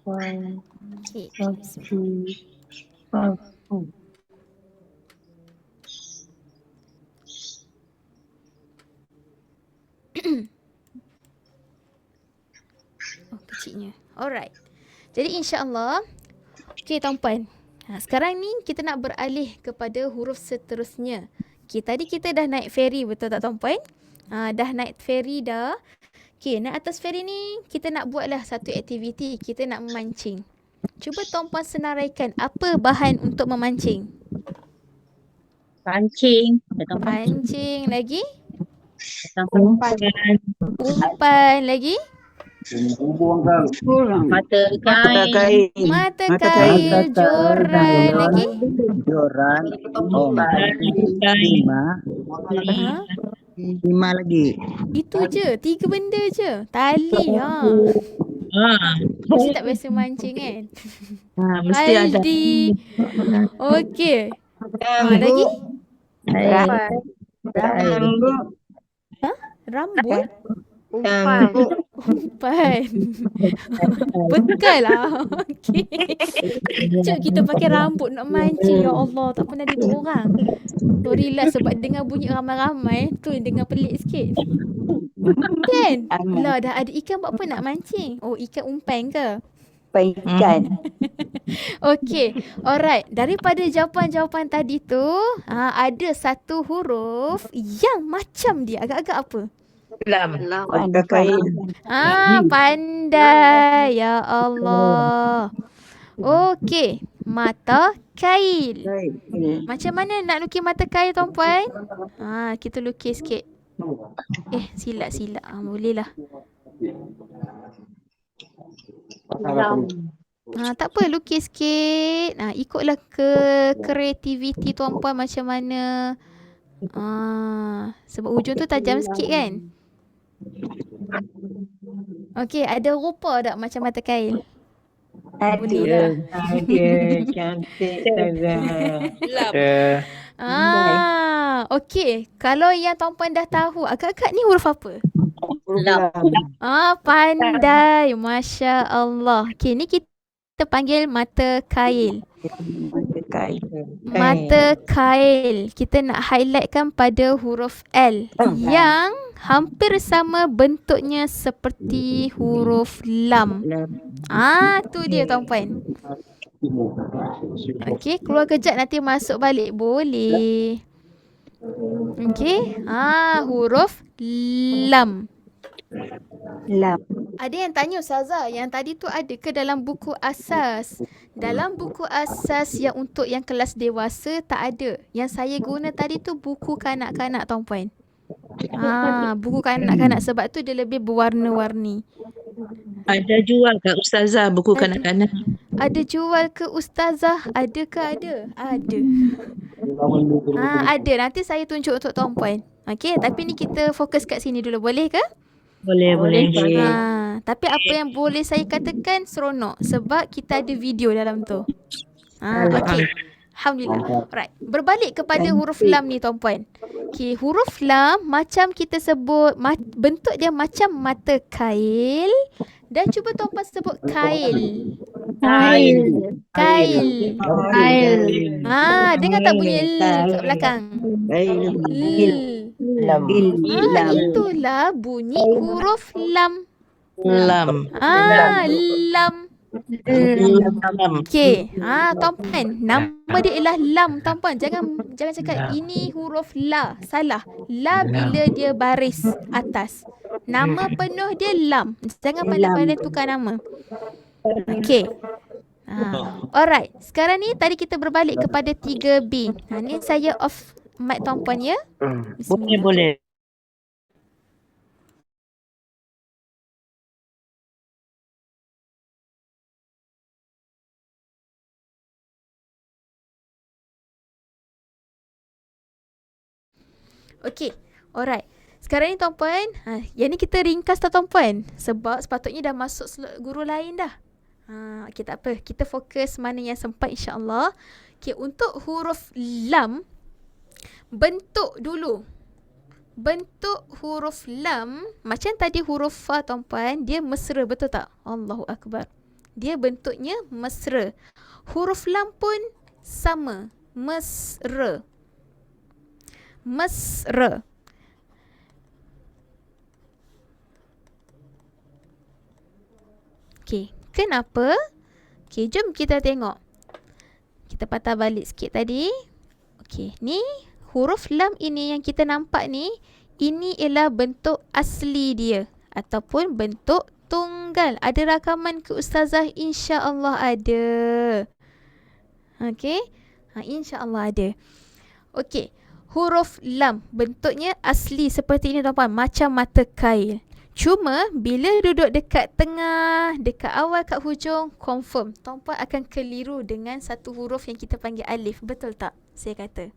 Okay. Oh, kecilnya. Alright. Jadi insya-Allah, okey tuan-puan. Sekarang ni kita nak beralih kepada huruf seterusnya. Okey, tadi kita dah naik ferry, betul tak tuan-puan? Dah naik ferry dah. Okey, naik atas ferry ni kita nak buatlah satu aktiviti, kita nak memancing. Cuba tuan-puan senaraikan apa bahan untuk memancing. Pancing. Pancing lagi, Umpan. umpan lagi, Mata kain. mata kail, joran lagi. Joran. Oh, Ha? 5 lagi. Itu je, 3 benda je. Tali Mesti tak biasa mancing kan? Mesti ada. Aldi. Okey. Lagi? Rambut? Umpan. Bekal lah. Okey. Cuk, kita pakai rambut nak mancing. Ya Allah, tak pernah ada dua orang. Sorry lah sebab dengar bunyi ramai-ramai tu dengar pelik sikit. Kan? Lah dah ada ikan buat apa nak mancing? Oh, ikan umpan ke? Ikan. Okey. Alright. Daripada jawapan-jawapan tadi tu, ada satu huruf yang macam dia. Agak-agak apa? Pandai. Ya Allah. Okey. Mata kail. Macam mana nak lukis mata kail tuan-puan? Kita lukis sikit. Silap-silap. Boleh lah. Tak apa, lukis sikit. Ikutlah ke kreativiti tuan-puan macam mana. Sebab hujung tu tajam sikit kan. Okey, ada rupa tak macam mata kail? Boleh lah. Cantik Okey, kalau yang tuan-puan dah tahu, agak-agak ni huruf apa? Pandai. Masya Allah. Okey, ni kita panggil mata kail. Mata kail. Kita nak highlightkan pada huruf L yang hampir sama bentuknya seperti huruf lam. Tu dia tuan-puan. Okey, keluar kejap nanti masuk balik. Boleh. Okey. Huruf lam. Ada yang tanya Ustazah, yang tadi tu ada ke dalam buku asas? Dalam buku asas yang untuk yang kelas dewasa tak ada. Yang saya guna tadi tu buku kanak-kanak tuan-puan. Buku kanak-kanak sebab tu dia lebih berwarna-warni. Ada jual ke Ustazah buku kanak-kanak? Ada jual ke Ustazah? Ada ke ada? Ada. Ada. Nanti saya tunjuk untuk tuan-puan. Okey, tapi ni kita fokus kat sini dulu. Boleh ke? Boleh. Tapi apa yang boleh saya katakan seronok sebab kita ada video dalam tu. Okey. Alhamdulillah. Alright. Berbalik kepada huruf lam ni tuan-puan. Okey, huruf lam macam kita sebut bentuk dia macam mata kail. Dan cuba tuan-puan sebut kail. Dengar tak bunyi l kat belakang? Itulah bunyi huruf lam. Lam. Okey. Tuan-puan, nama dia ialah lam tuan-puan. Jangan cakap ini huruf la. Salah. La bila dia baris atas. Nama penuh dia lam. Jangan pandai-pandai tukar nama. Okey. Alright. Sekarang ni tadi kita berbalik kepada 3B. Ni saya off mic tuan-puan ya. Boleh. Okey. Alright. Sekarang ni tuan-puan, yang ni kita ringkas tak tuan-puan? Sebab sepatutnya dah masuk guru lain dah. Okey, tak apa. Kita fokus mana yang sempat insya-Allah. Okey, untuk huruf lam, bentuk dulu. Bentuk huruf lam, macam tadi huruf fa tuan-puan, dia mesra betul tak? Allahu Akbar. Dia bentuknya mesra. Huruf lam pun sama. Mesra. Mesra. Okey, kenapa? Okey, jom kita tengok. Kita patah balik sikit tadi. Okey, ni huruf lam ini yang kita nampak ni, ini ialah bentuk asli dia ataupun bentuk tunggal. Ada rakaman ke ustazah? InsyaAllah ada. Okey, insyaAllah ada. Okey, huruf lam bentuknya asli seperti ini tuan-puan, macam mata kail. Cuma bila duduk dekat tengah, dekat awal, kat hujung, confirm tuan-puan akan keliru dengan satu huruf yang kita panggil alif. Betul tak saya kata?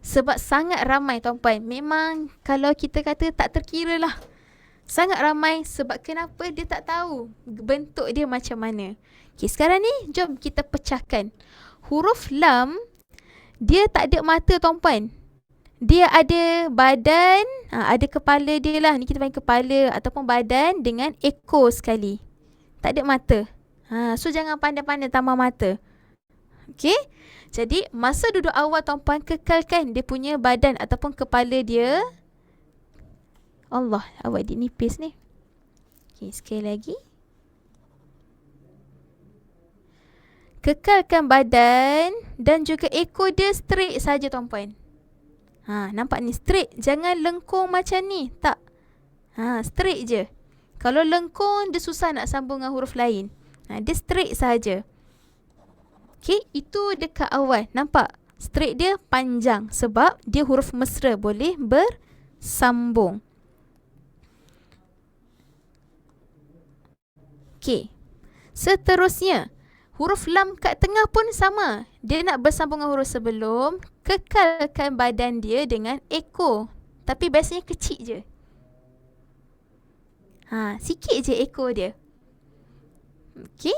Sebab sangat ramai tuan-puan. Memang kalau kita kata tak terkira lah. Sangat ramai sebab kenapa dia tak tahu bentuk dia macam mana. Okay, sekarang ni jom kita pecahkan. Huruf lam, dia tak ada mata tuan-puan. Dia ada badan, ada kepala dia lah. Ni kita panggil kepala ataupun badan dengan ekor sekali. Tak ada mata. So jangan pandai-pandai tambah mata. Okay. Jadi masa duduk awal tuan-puan, kekalkan dia punya badan ataupun kepala dia. Allah, awak dia nipis ni. Okay, sekali lagi. Kekalkan badan dan juga ekor dia straight saja tuan-puan. Nampak ni straight. Jangan lengkung macam ni. Tak. Straight je. Kalau lengkung, dia susah nak sambung dengan huruf lain. Dia straight saja. Okay, itu dekat awal. Nampak? Straight dia panjang. Sebab dia huruf mesra. Boleh bersambung. Okay. Seterusnya. Huruf lam kat tengah pun sama. Dia nak bersambung dengan huruf sebelum. Kekalkan badan dia dengan ekor. Tapi biasanya kecil je. Sikit je ekor dia. Okey.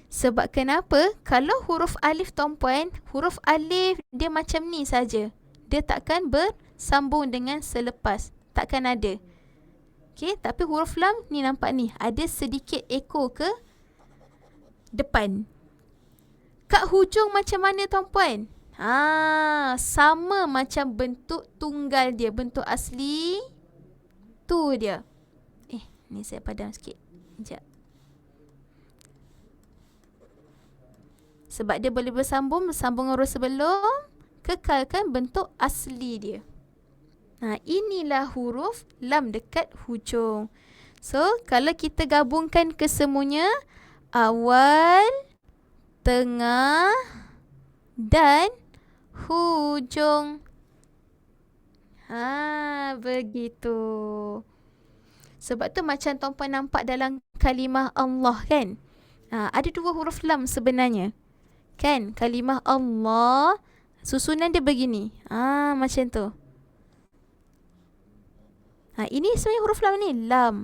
Sebab kenapa? Kalau huruf alif tuan-puan, huruf alif dia macam ni saja. Dia takkan bersambung dengan selepas. Takkan ada. Okey, tapi huruf lam ni nampak ni. Ada sedikit ekor ke depan. Kat hujung macam mana tuan-puan? Sama macam bentuk tunggal dia. Bentuk asli. Tu dia. Ni saya padam sikit. Sekejap. Sebab dia boleh bersambung huruf sebelum. Kekalkan bentuk asli dia. Inilah huruf lam dekat hujung. So, kalau kita gabungkan kesemuanya, awal, tengah dan hujung. Begitu. Sebab tu macam tuan-puan nampak dalam kalimah Allah kan. Ada dua huruf lam sebenarnya. Kan? Kalimah Allah, susunan dia begini. Macam tu. Ini sebenarnya huruf lam ni. Lam.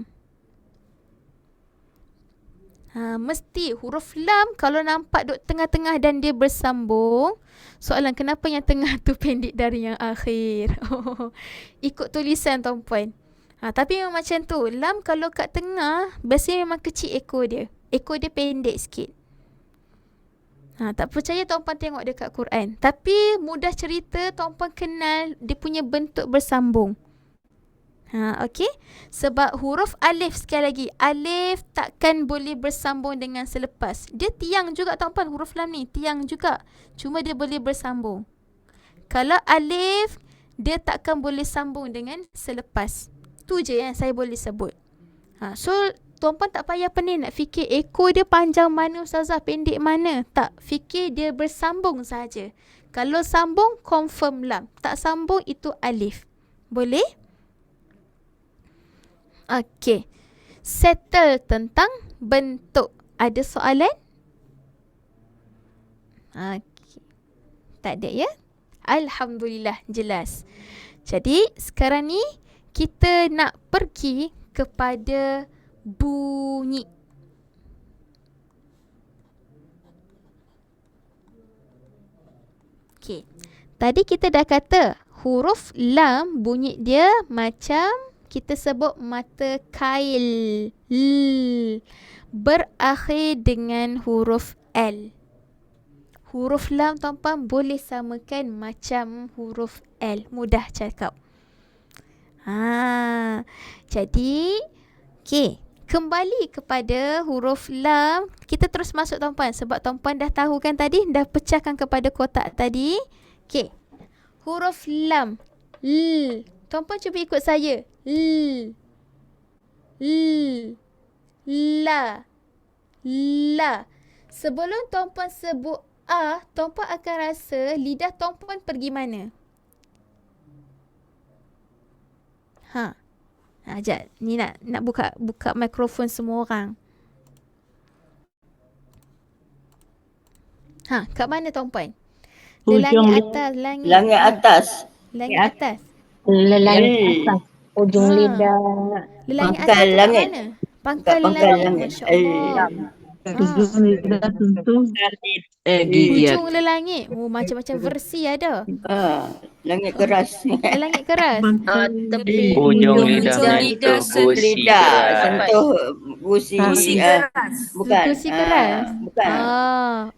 Mesti huruf lam kalau nampak duduk tengah-tengah dan dia bersambung. Soalan kenapa yang tengah tu pendek dari yang akhir? Ikut tulisan tuan-puan. Tapi memang macam tu. Lam kalau kat tengah, biasanya memang kecil ekor dia. Ekor dia pendek sikit. Tak percaya tuan-puan tengok dekat Quran. Tapi mudah cerita, tuan-puan kenal dia punya bentuk bersambung. Okey. Sebab huruf alif sekali lagi. Alif takkan boleh bersambung dengan selepas. Dia tiang juga tuan-puan. Huruf lam ni tiang juga. Cuma dia boleh bersambung. Kalau alif, dia takkan boleh sambung dengan selepas. Tu je yang saya boleh sebut. So, tuan-puan tak payah pening nak fikir ekor dia panjang mana ustazah, pendek mana. Tak. Fikir dia bersambung saja. Kalau sambung, confirm lam. Tak sambung, itu alif. Boleh? Okey. Settle tentang bentuk. Ada soalan? Okey. Tak ada ya? Alhamdulillah, jelas. Jadi, sekarang ni kita nak pergi kepada bunyi. Okey. Tadi kita dah kata huruf lam bunyi dia macam kita sebut mata kail. Berakhir dengan huruf L. Huruf lam tuan-puan boleh samakan macam huruf L. Mudah cakap. Jadi, kembali kepada huruf lam. Kita terus masuk tuan-puan. Sebab tuan-puan dah tahu kan tadi, dah pecahkan kepada kotak tadi. Huruf lam. Tuan-puan cuba ikut saya. La. Sebelum tuan-puan sebut A, tuan-puan akan rasa lidah tuan-puan pergi mana? Sekejap. Ni nak buka mikrofon semua orang. Kat mana tuan-puan? Langit atas. Langit atas. Langit atas. Langit atas. Ujung lidah. Langit Pangkal atas tu kat langit. mana? Pangkal Pangkal langit. langit. Masya Allah. Ujung lidah tentu gigi Hujung lelangit. Macam-macam versi ada. Langit keras. Langit keras. tepi Ujung lidah lidah sentuh gusi Lidah keras. sentuh gusi. Bukan. Gusi keras. Bukan.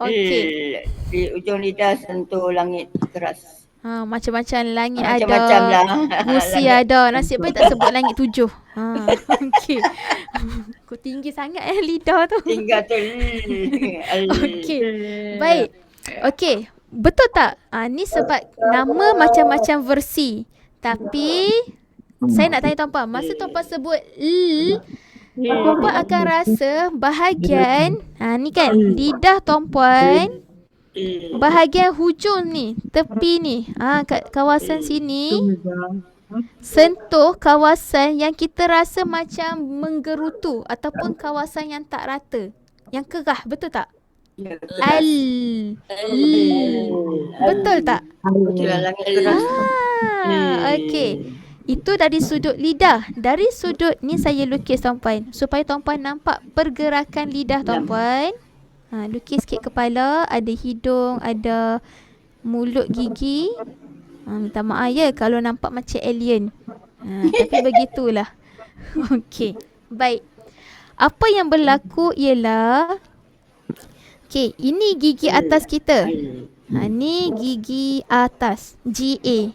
Okey. Di ujung lidah sentuh langit keras. Macam-macam langit Macam-macam ada. lah. Gusi ada. Nasib baik tak sebut langit 7. Okey. Kau tinggi sangat lidah tu. Tinggal tu. Okey. Baik. Okey. Betul tak? Ni sebab nama macam-macam versi. Tapi saya nak tanya tuan-puan, masa tuan-puan sebut tuan-puan akan rasa bahagian ni kan lidah tuan-puan, bahagian hujung ni, tepi ni, kat kawasan sini sentuh kawasan yang kita rasa macam menggerutu ataupun kawasan yang tak rata, yang kerah, betul tak? Betul tak? Langit keras. Okey. Itu dari sudut lidah. Dari sudut ni saya lukis tuan-puan, supaya tuan-puan nampak pergerakan lidah tuan-puan. Lukis sikit kepala, ada hidung, ada mulut, gigi. Minta maaf ya kalau nampak macam alien. Tapi begitulah. Okey. Baik. Apa yang berlaku ialah, okey, ini gigi atas kita. Ni gigi atas, GA.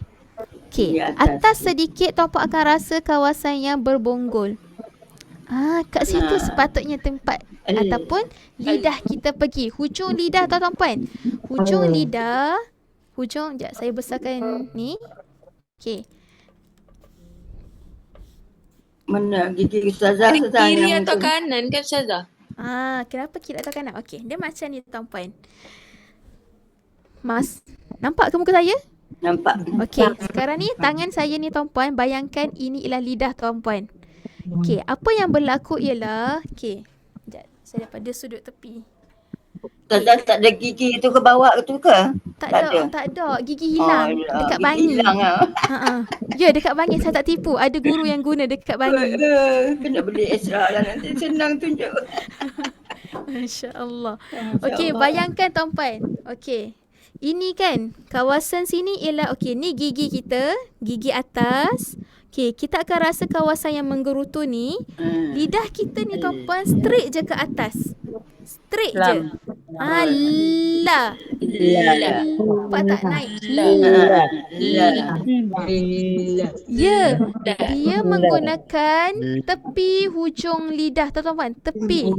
Okey, atas sedikit tuan-puan akan rasa kawasan yang berbonggol. Kat situ sepatutnya tempat ataupun lidah kita pergi. Hujung lidah tuan-puan. Hujung lidah. Sekejap saya besarkan ni. Okey. Mana gigi Ustazah? kiri atau kanan kan Ustazah? Kenapa kiri atau kanan? Okey, dia macam ni tuan-puan. Mas, nampak ke muka saya? Nampak. Okey, sekarang ni tangan saya ni tuan-puan, bayangkan ini ialah lidah tuan-puan. Okey, apa yang berlaku ialah, okey, sekejap, saya daripada sudut tepi. Ustazah tak ada gigi tu ke bawah tu ke? Tak ada. Gigi hilang dekat gigi bangi. hilang Ya, dekat bangi, saya tak tipu. Ada guru yang guna dekat bangi. Kena beli extra lah nanti senang tunjuk. Masya Allah. Okey, bayangkan tuan-puan. Okey. Ini kan kawasan sini ialah, okey, ni gigi kita, gigi atas. Okey, kita akan rasa kawasan yang menggerutu ni. Lidah kita ni tuan-puan straight je ke atas. Straight je. La. Nampak tak naik? Ya. Dia menggunakan tepi hujung lidah tuan-puan. Tepi.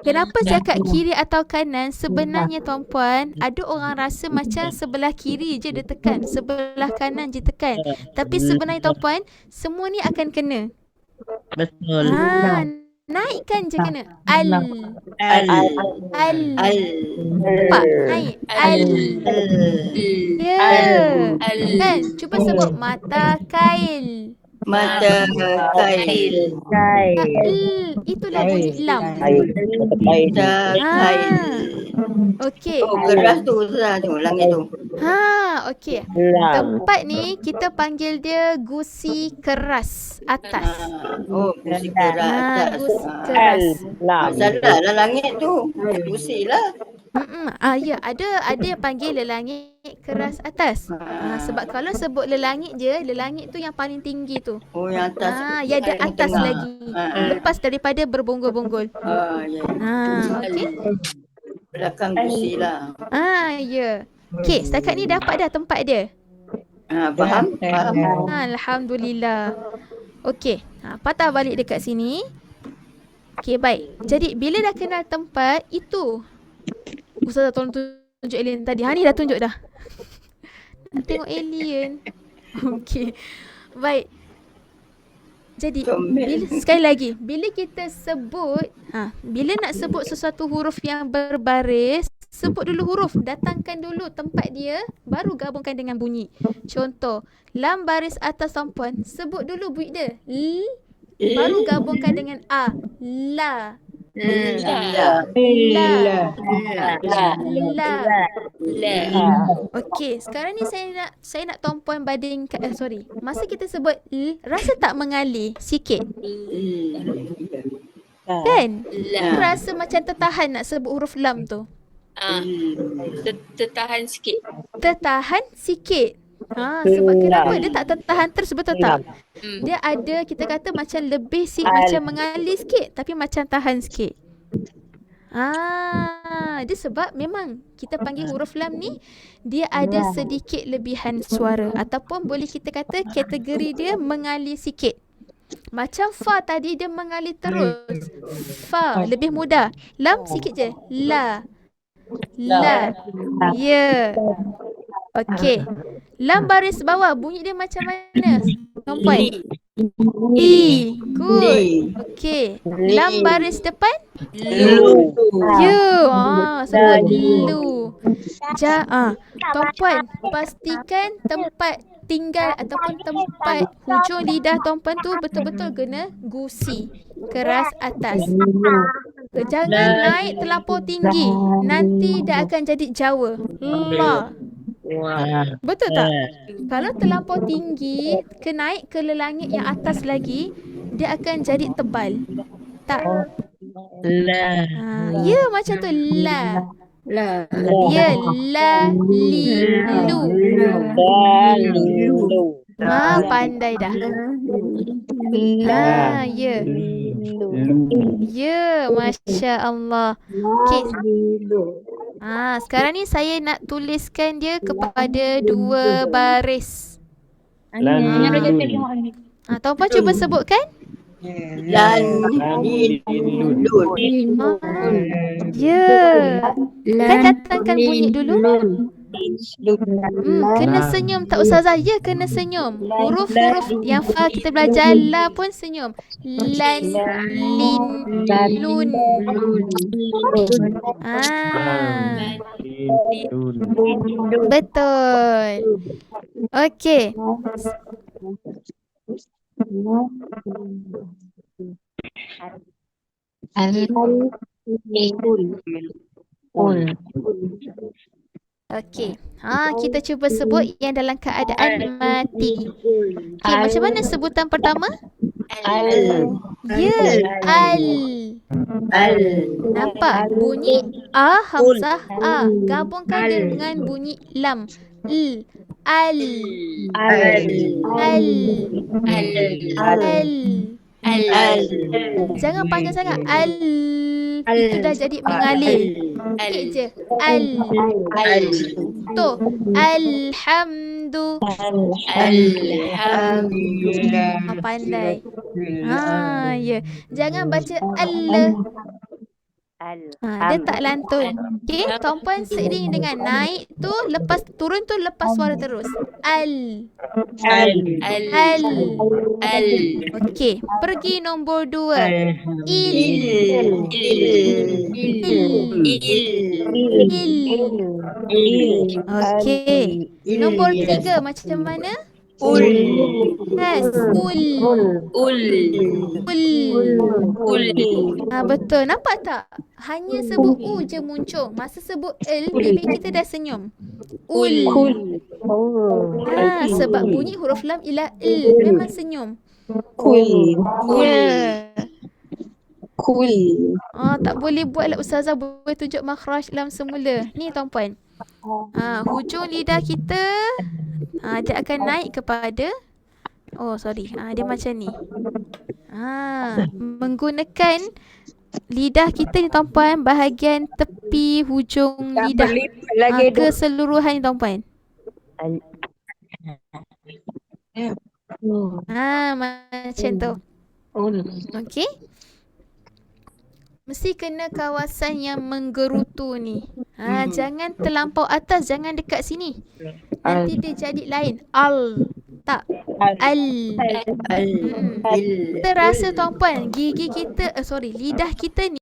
Kenapa saya kat kiri atau kanan? Sebenarnya tuan-puan, ada orang rasa macam sebelah kiri je dia tekan, sebelah kanan je tekan. Tapi sebenarnya tuan-puan, semua ni akan kena. Betul. Naikkan je kena. Nampak? Naik. Ya. Kan? Cuba sebut mata kail. Mata kail. Itulah bunyi lam. Mata kail. Okey. Keras tu Ustazah tu, langit tu. Okey. Tempat ni kita panggil dia gusi keras atas. Gusi keras. Gusi keras. Salah lah langit tu. Gusi lah. Ya, ada yang panggil lelangit keras atas. Sebab kalau sebut lelangit je, lelangit tu yang paling tinggi tu. Oh, yang atas. Ya dia yang atas tengah. lagi. Lepas daripada berbonggol-bonggol. Ya. Okey. Belakang gusi lah. Ya. Okey, setakat ni dapat dah tempat dia. Faham? Faham. Alhamdulillah. Okey, patah balik dekat sini. Okey, baik. Jadi bila dah kenal tempat itu, Ustazah tolong tunjuk alien tadi. Ni dah tunjuk dah. Nak tengok alien. Okey. Baik. Jadi sekali lagi, bila kita sebut, bila nak sebut sesuatu huruf yang berbaris, sebut dulu huruf, datangkan dulu tempat dia, baru gabungkan dengan bunyi. Contoh, lam baris atas tumpuan, sebut dulu bunyi dia. Baru gabungkan dengan a. La. Okey, sekarang ni saya nak tumpuan banding masa kita sebut rasa tak mengalir sikit? Kan? Rasa macam tertahan nak sebut huruf lam tu. Tertahan sikit. Tertahan sikit. Sebab kenapa dia tak tertahan terus, betul tak? Dia ada, kita kata macam lebih macam mengalir sikit tapi macam tahan sikit. Dia sebab memang kita panggil huruf lam ni dia ada sedikit lebihan suara, ataupun boleh kita kata kategori dia mengalir sikit. Macam fa tadi dia mengalir terus. Fa lebih mudah. Lam sikit je. La. Ya. Okey. Lam baris bawah bunyi dia macam mana? Nampak? Good. Okey. Lam baris depan? Lu. Sebut lu. Tumpuan, pastikan tempat tinggal ataupun tempat hujung lidah tumpuan tu betul-betul kena gusi, keras atas. Jangan naik terlampau tinggi, nanti dia akan jadi Jawa. La. Betul tak? Kalau terlampau tinggi, naik ke lelangit yang atas lagi, dia akan jadi tebal. Tak? Ya, macam tu. La. Ya, la, li, lu. Pandai dah. Ya. Ya, Masya Allah. Okay. Sekarang ni saya nak tuliskan dia kepada 2 baris. Tuan-puan cuba sebutkan. Ya. Kan datangkan bunyi dulu. Kena senyum tak Ustazah? Ya, kena senyum. Huruf-huruf yang fa kita belajar la pun senyum. Lan, lin, lun. Betul. Okey. Okey. Kita cuba sebut yang dalam keadaan mati. Okey, macam mana sebutan pertama? Ya, al. Nampak? Bunyi a, hamzah a. Gabungkan dengan bunyi lam. Al. Jangan panjang sangat. Al. Itu dah jadi mengalir. Sikit je. Al. Tu. Alhamdu. Pandai. Ya. Jangan baca Allah. Dia tak lantun. Okey, tuan-puan seiring dengan naik tu, lepas turun tu lepas suara terus. Al. Okey, pergi nombor 2. Il. Okey. Nombor 3 macam mana? Betul. Nampak tak? Hanya sebut u je muncul. Masa sebut l, bibir kita dah senyum. Sebab bunyi huruf lam ialah l. Memang senyum. Ya. Tak boleh buat lah Ustazah. Boleh tunjuk makhraj lam semula. Ni tuan-puan. Hujung lidah kita dia akan naik kepada dia macam ni. Menggunakan lidah kita ni tuan-puan, bahagian tepi hujung lidah keseluruhan ni tuan-puan. Macam tu. Okey. Mesti kena kawasan yang menggerutu ni. Jangan terlampau atas, jangan dekat sini. Nanti dia jadi lain. Tak. Kita rasa tuan-puan, lidah kita ni